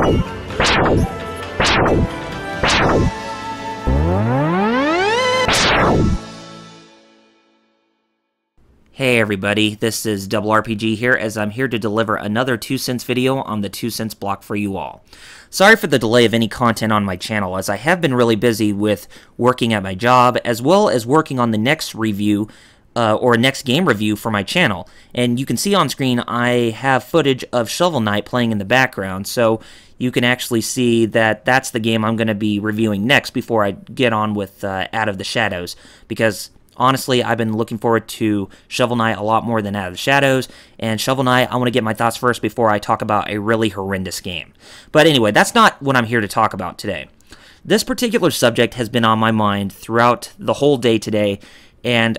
Hey everybody, this is RRPG here, as I'm here to deliver another 2 cents video on the 2 cents block for you all. Sorry for the delay of any content on my channel, as I have been really busy with working at my job, as well as working on the next review, or next game review for my channel. And you can see on screen I have footage of Shovel Knight playing in the background, so you can actually see that that's the game I'm going to be reviewing next before I get on with Out of the Shadows, because honestly, I've been looking forward to Shovel Knight a lot more than Out of the Shadows, and Shovel Knight, I want to get my thoughts first before I talk about a really horrendous game. But anyway, that's not what I'm here to talk about today. This particular subject has been on my mind throughout the whole day today, and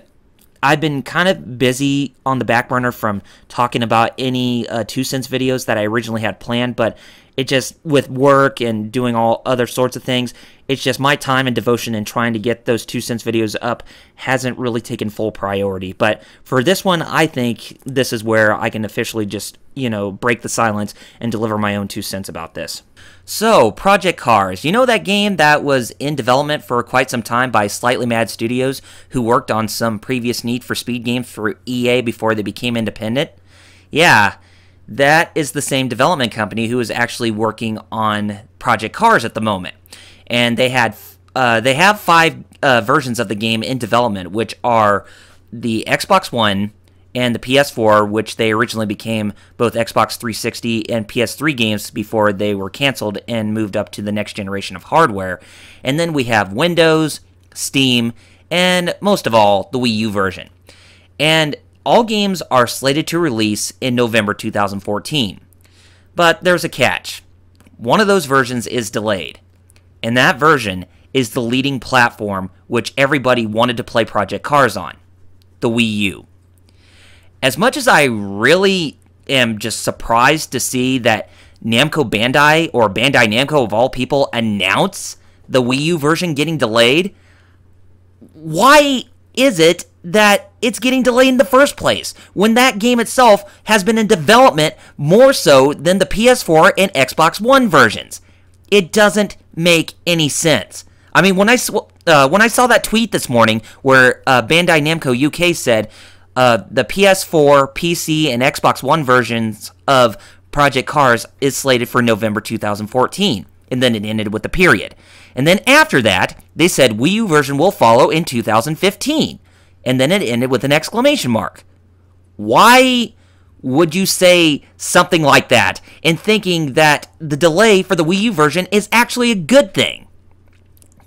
I've been kind of busy on the back burner from talking about any 2 cents videos that I originally had planned, but it just, with work and doing all other sorts of things, it's just my time and devotion in trying to get those 2 cents videos up hasn't really taken full priority. But for this one, I think this is where I can officially just, break the silence and deliver my own 2 cents about this. So, Project Cars. You know that game that was in development for quite some time by Slightly Mad Studios, who worked on some previous Need for Speed games for EA before they became independent? Yeah. That is the same development company who is actually working on Project Cars at the moment. And they have 5 versions of the game in development, which are the Xbox One and the PS4, which they originally became both Xbox 360 and PS3 games before they were canceled and moved up to the next generation of hardware. And then we have Windows, Steam, and most of all, the Wii U version. And all games are slated to release in November 2014. But there's a catch. One of those versions is delayed. And that version is the leading platform which everybody wanted to play Project Cars on, the Wii U. As much as I really am just surprised to see that Namco Bandai, or Bandai Namco of all people, announce the Wii U version getting delayed, why is it that it's getting delayed in the first place, when that game itself has been in development more so than the PS4 and Xbox One versions? It doesn't make any sense. I mean, when I saw that tweet this morning where Bandai Namco UK said the PS4, PC, and Xbox One versions of Project Cars is slated for November 2014, and then it ended with a period. And then after that, they said Wii U version will follow in 2015. And then it ended with an exclamation mark. Why would you say something like that in thinking that the delay for the Wii U version is actually a good thing?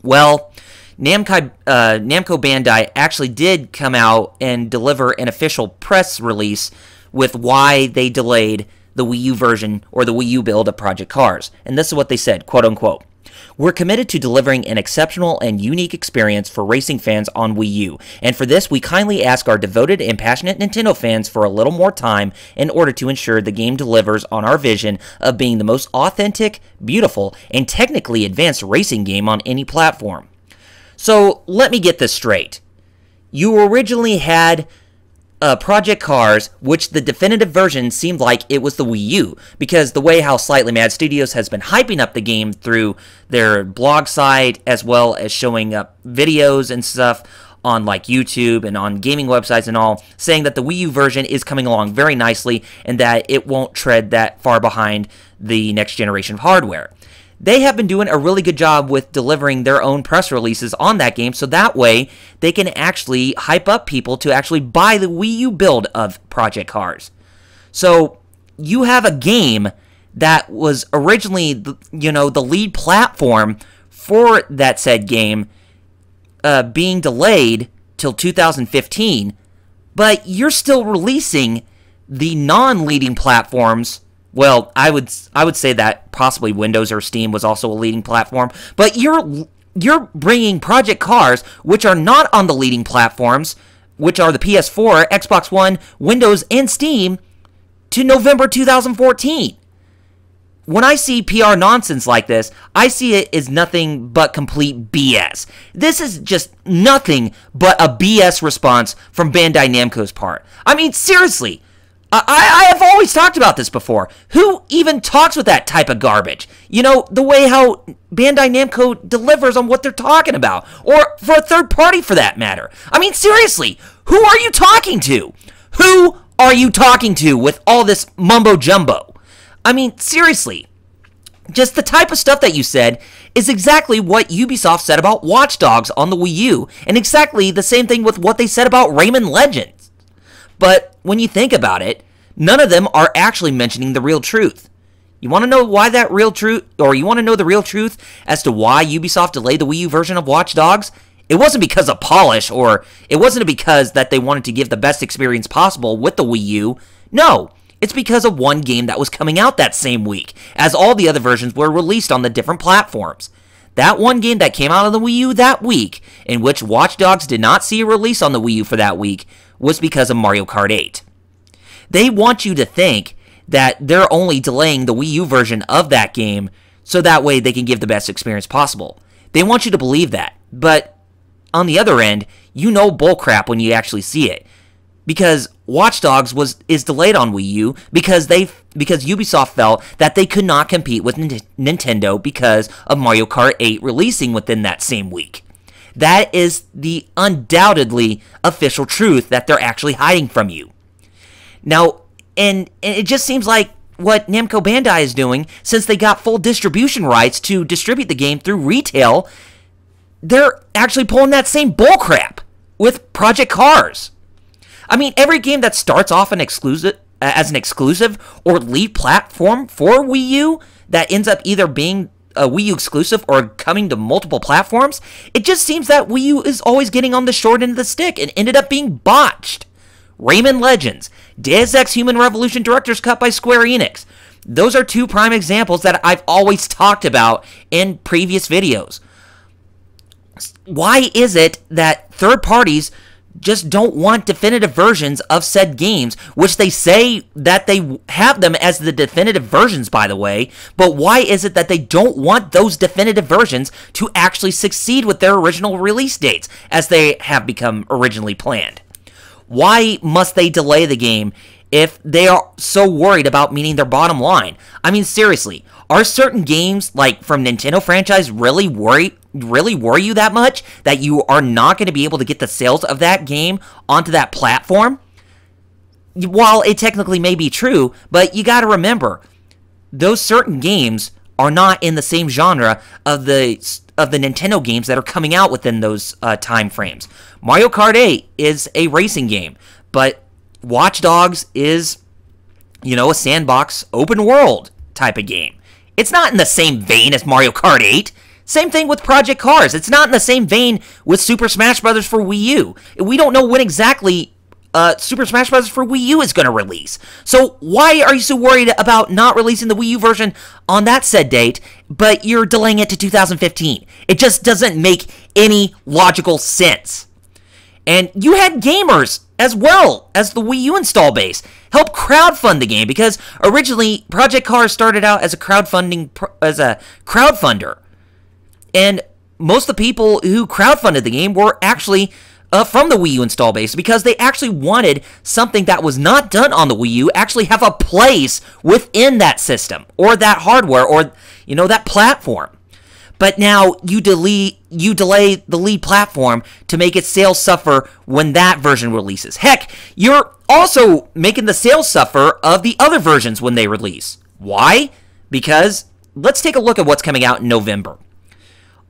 Well, Namco Bandai actually did come out and deliver an official press release with why they delayed the Wii U version, or the Wii U build of Project Cars. And this is what they said, quote unquote. "We're committed to delivering an exceptional and unique experience for racing fans on Wii U, and for this we kindly ask our devoted and passionate Nintendo fans for a little more time in order to ensure the game delivers on our vision of being the most authentic, beautiful, and technically advanced racing game on any platform." So, let me get this straight. You originally had Project Cars, which the definitive version seemed like it was the Wii U, because the way how Slightly Mad Studios has been hyping up the game through their blog site, as well as showing up videos and stuff on like YouTube and on gaming websites and all, saying that the Wii U version is coming along very nicely and that it won't tread that far behind the next generation of hardware. They have been doing a really good job with delivering their own press releases on that game, so that way they can actually hype up people to actually buy the Wii U build of Project Cars. So you have a game that was originally, the lead platform for that said game being delayed till 2015, but you're still releasing the non-leading platforms. Well, I would say that possibly Windows or Steam was also a leading platform, but you're bringing Project Cars, which are not on the leading platforms, which are the PS4, Xbox One, Windows, and Steam, to November 2014. When I see PR nonsense like this, I see it as nothing but complete BS. This is just nothing but a BS response from Bandai Namco's part. I mean, seriously. I have always talked about this before. Who even talks with that type of garbage? You know, the way how Bandai Namco delivers on what they're talking about. Or for a third party, for that matter. I mean, seriously, who are you talking to? Who are you talking to with all this mumbo-jumbo? I mean, seriously. Just the type of stuff that you said is exactly what Ubisoft said about Watch Dogs on the Wii U. And exactly the same thing with what they said about Rayman Legends. But when you think about it, none of them are actually mentioning the real truth. You want to know why that real truth, or you want to know the real truth as to why Ubisoft delayed the Wii U version of Watch Dogs? It wasn't because of polish, or it wasn't because that they wanted to give the best experience possible with the Wii U. No, it's because of one game that was coming out that same week, as all the other versions were released on the different platforms. That one game that came out on the Wii U that week, in which Watch Dogs did not see a release on the Wii U for that week, was because of Mario Kart 8. They want you to think that they're only delaying the Wii U version of that game so that way they can give the best experience possible. They want you to believe that. But on the other end, you know bullcrap when you actually see it. Because Watch Dogs is delayed on Wii U because Ubisoft felt that they could not compete with Nintendo because of Mario Kart 8 releasing within that same week. That is the undoubtedly official truth that they're actually hiding from you. Now, and it just seems like what Namco Bandai is doing, since they got full distribution rights to distribute the game through retail, they're actually pulling that same bullcrap with Project Cars. I mean, every game that starts off as an exclusive or lead platform for Wii U that ends up either being a Wii U exclusive or coming to multiple platforms, it just seems that Wii U is always getting on the short end of the stick and ended up being botched. Rayman Legends, Deus Ex Human Revolution Director's Cut by Square-Enix. Those are two prime examples that I've always talked about in previous videos. Why is it that third parties just don't want definitive versions of said games, which they say that they have them as the definitive versions, by the way, but why is it that they don't want those definitive versions to actually succeed with their original release dates, as they have become originally planned? Why must they delay the game if they are so worried about meeting their bottom line? I mean, seriously, are certain games, like from Nintendo franchise, really worry you that much that you are not going to be able to get the sales of that game onto that platform? While it technically may be true, but you got to remember, those certain games are not in the same genre of the Nintendo games that are coming out within those time frames. Mario Kart 8 is a racing game, but Watch Dogs is, you know, a sandbox open world type of game. It's not in the same vein as Mario Kart 8. Same thing with Project Cars. It's not in the same vein with Super Smash Bros. For Wii U. We don't know when exactly Super Smash Bros. For Wii U is going to release. So why are you so worried about not releasing the Wii U version on that said date, but you're delaying it to 2015? It just doesn't make any logical sense. And you had gamers, as well as the Wii U install base, help crowdfund the game, because originally Project Cars started out as a crowdfunder. And most of the people who crowdfunded the game were actually from the Wii U install base, because they actually wanted something that was not done on the Wii U actually have a place within that system, or that hardware, or, you know, that platform. But now you delay the lead platform to make its sales suffer when that version releases. Heck, you're also making the sales suffer of the other versions when they release. Why? Because let's take a look at what's coming out in November.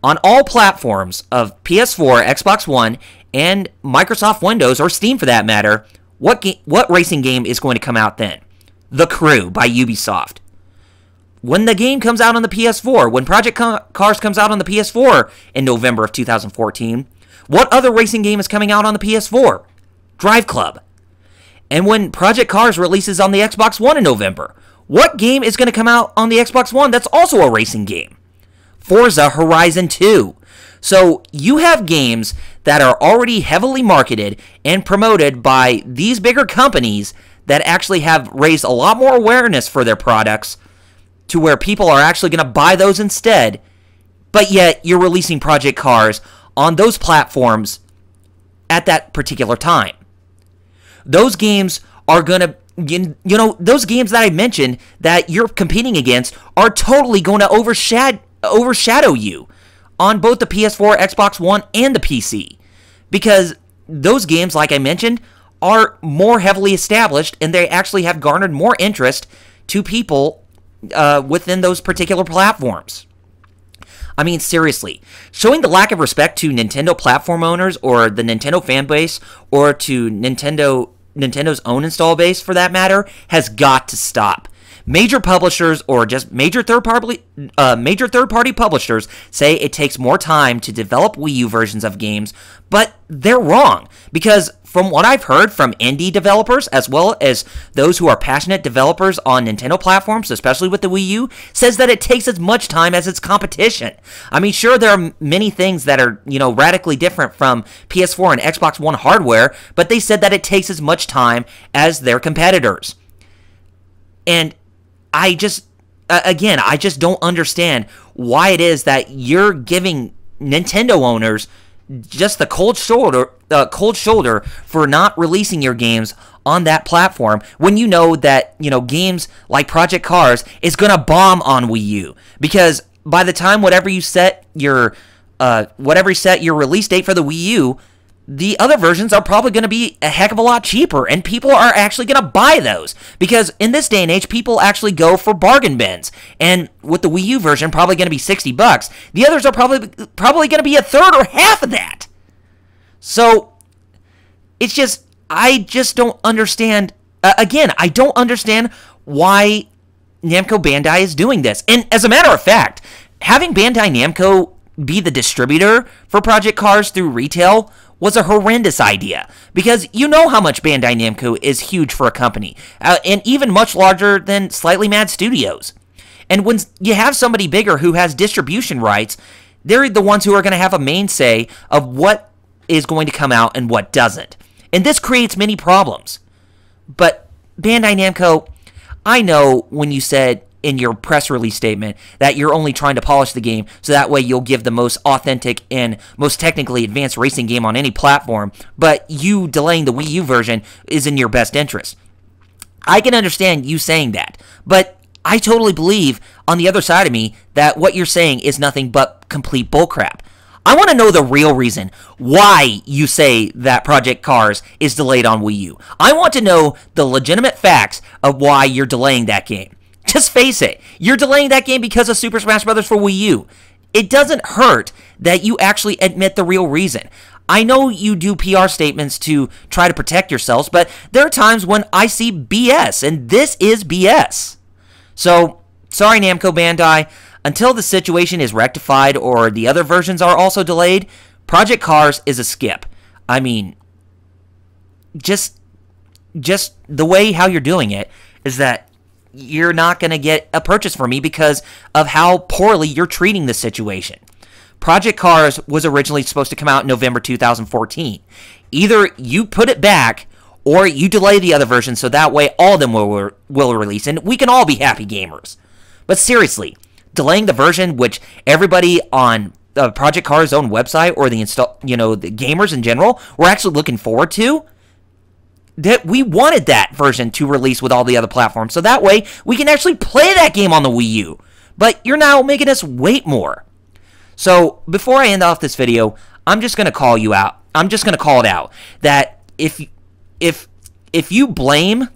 On all platforms of PS4, Xbox One, and Microsoft Windows, or Steam for that matter, what racing game is going to come out then? The Crew by Ubisoft. When the game comes out on the PS4, when Project Cars comes out on the PS4 in November of 2014, what other racing game is coming out on the PS4? Drive Club. And when Project Cars releases on the Xbox One in November, what game is going to come out on the Xbox One that's also a racing game? Forza Horizon 2. So you have games that are already heavily marketed and promoted by these bigger companies that actually have raised a lot more awareness for their products, to where people are actually going to buy those instead, but yet you're releasing Project Cars on those platforms at that particular time. Those games are going to you know, those games that I mentioned that you're competing against are totally going to overshadow you on both the PS4, Xbox One, and the PC. Because those games, like I mentioned, are more heavily established, and they actually have garnered more interest to people within those particular platforms. I mean, seriously, showing the lack of respect to Nintendo platform owners or the Nintendo fan base or to Nintendo's own install base, for that matter, has got to stop. Major publishers or just major third-party publishers say it takes more time to develop Wii U versions of games, but they're wrong, because from what I've heard from indie developers, as well as those who are passionate developers on Nintendo platforms, especially with the Wii U, says that it takes as much time as its competition. I mean, sure, there are many things that are, you know, radically different from PS4 and Xbox One hardware, but they said that it takes as much time as their competitors. And I just don't understand why it is that you're giving Nintendo owners just the cold shoulder for not releasing your games on that platform when you know that, you know, games like Project Cars is going to bomb on Wii U. Because by the time whatever you set your release date for the Wii U, the other versions are probably going to be a heck of a lot cheaper, and people are actually going to buy those. Because in this day and age, people actually go for bargain bins. And with the Wii U version probably going to be $60, the others are probably going to be a third or half of that. So, it's just, I just don't understand. Again, I don't understand why Namco Bandai is doing this. And as a matter of fact, having Bandai Namco be the distributor for Project Cars through retail was a horrendous idea, because you know how much Bandai Namco is huge for a company, and even much larger than Slightly Mad Studios. And when you have somebody bigger who has distribution rights, they're the ones who are going to have a main say of what is going to come out and what doesn't. And this creates many problems. But Bandai Namco, I know when you said in your press release statement that you're only trying to polish the game so that way you'll give the most authentic and most technically advanced racing game on any platform, but you delaying the Wii U version is in your best interest. I can understand you saying that, but I totally believe on the other side of me that what you're saying is nothing but complete bullcrap. I want to know the real reason why you say that Project Cars is delayed on Wii U. I want to know the legitimate facts of why you're delaying that game. Just face it, you're delaying that game because of Super Smash Bros. For Wii U. It doesn't hurt that you actually admit the real reason. I know you do PR statements to try to protect yourselves, but there are times when I see BS, and this is BS. So, sorry Namco Bandai, until the situation is rectified or the other versions are also delayed, Project Cars is a skip. I mean, just the way how you're doing it is that you're not going to get a purchase from me because of how poorly you're treating the situation. Project Cars was originally supposed to come out in November 2014. Either you put it back or you delay the other version so that way all of them will release and we can all be happy gamers. But seriously, delaying the version which everybody on Project Cars' own website or the gamers in general were actually looking forward to, that we wanted that version to release with all the other platforms, so that way we can actually play that game on the Wii U. But you're now making us wait more. So before I end off this video, I'm just gonna call you out. I'm just gonna call it out that if you blame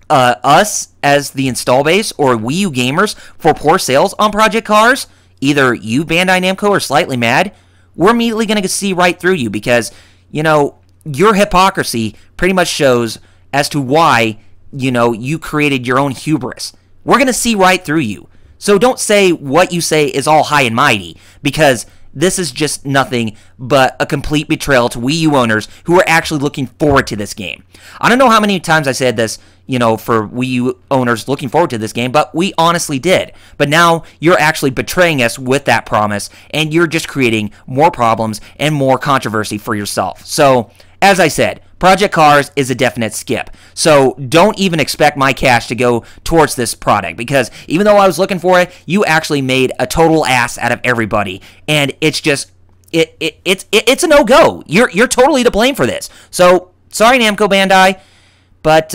us as the install base or Wii U gamers for poor sales on Project Cars, either you, Bandai Namco, or Slightly Mad, we're immediately gonna see right through you because, you know, your hypocrisy pretty much shows as to why, you know, you created your own hubris. We're going to see right through you. So don't say what you say is all high and mighty, because this is just nothing but a complete betrayal to Wii U owners who are actually looking forward to this game. I don't know how many times I said this, you know, for Wii U owners looking forward to this game, but we honestly did. But now you're actually betraying us with that promise, and you're just creating more problems and more controversy for yourself. So, as I said, Project Cars is a definite skip. So don't even expect my cash to go towards this product, because even though I was looking for it, you actually made a total ass out of everybody, and it's just it's a no-go. You're totally to blame for this. So sorry, Namco Bandai, But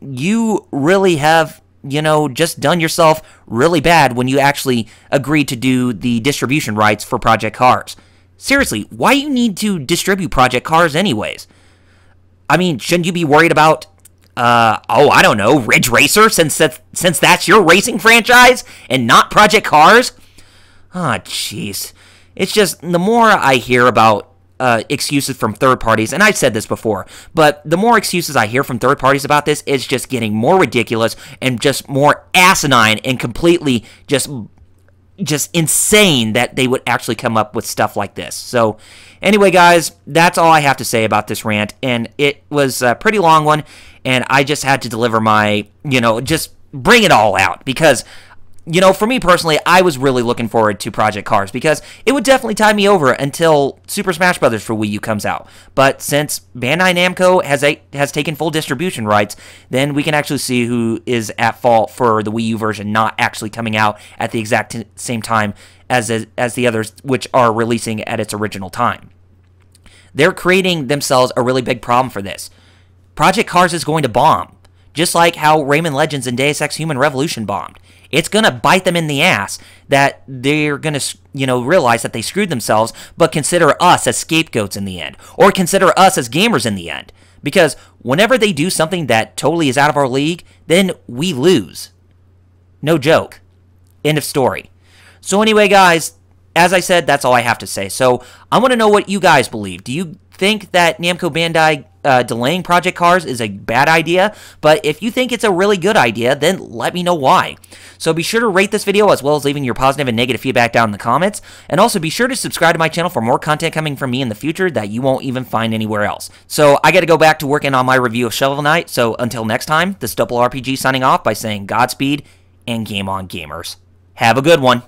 you really have, just done yourself really bad when you actually agreed to do the distribution rights for Project Cars. Seriously, why do you need to distribute Project Cars anyways? I mean, shouldn't you be worried about, I don't know, Ridge Racer, since that's your racing franchise and not Project Cars? Ah, jeez. It's just, the more I hear about excuses from third parties, and I've said this before, but the more excuses I hear from third parties about this, it's just getting more ridiculous and just more asinine and completely just insane that they would actually come up with stuff like this. So anyway, guys, that's all I have to say about this rant, and it was a pretty long one, and I just had to deliver my, just bring it all out, because for me personally, I was really looking forward to Project Cars because it would definitely tide me over until Super Smash Bros. For Wii U comes out. But since Bandai Namco has taken full distribution rights, then we can actually see who is at fault for the Wii U version not actually coming out at the exact same time as the others, which are releasing at its original time. They're creating themselves a really big problem for this. Project Cars is going to bomb, just like how Rayman Legends and Deus Ex Human Revolution bombed. It's going to bite them in the ass that they're going to, realize that they screwed themselves, but consider us as scapegoats in the end, or consider us as gamers in the end. Because whenever they do something that totally is out of our league, then we lose. No joke. End of story. So anyway, guys, as I said, that's all I have to say. So I want to know what you guys believe. Do you think that Namco Bandai delaying Project Cars is a bad idea? But if you think it's a really good idea, then let me know why. So be sure to rate this video as well as leaving your positive and negative feedback down in the comments. And also be sure to subscribe to my channel for more content coming from me in the future that you won't even find anywhere else. So I got to go back to working on my review of Shovel Knight. So until next time, this is Double RPG signing off by saying Godspeed and game on, gamers. Have a good one.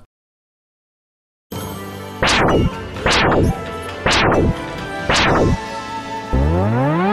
You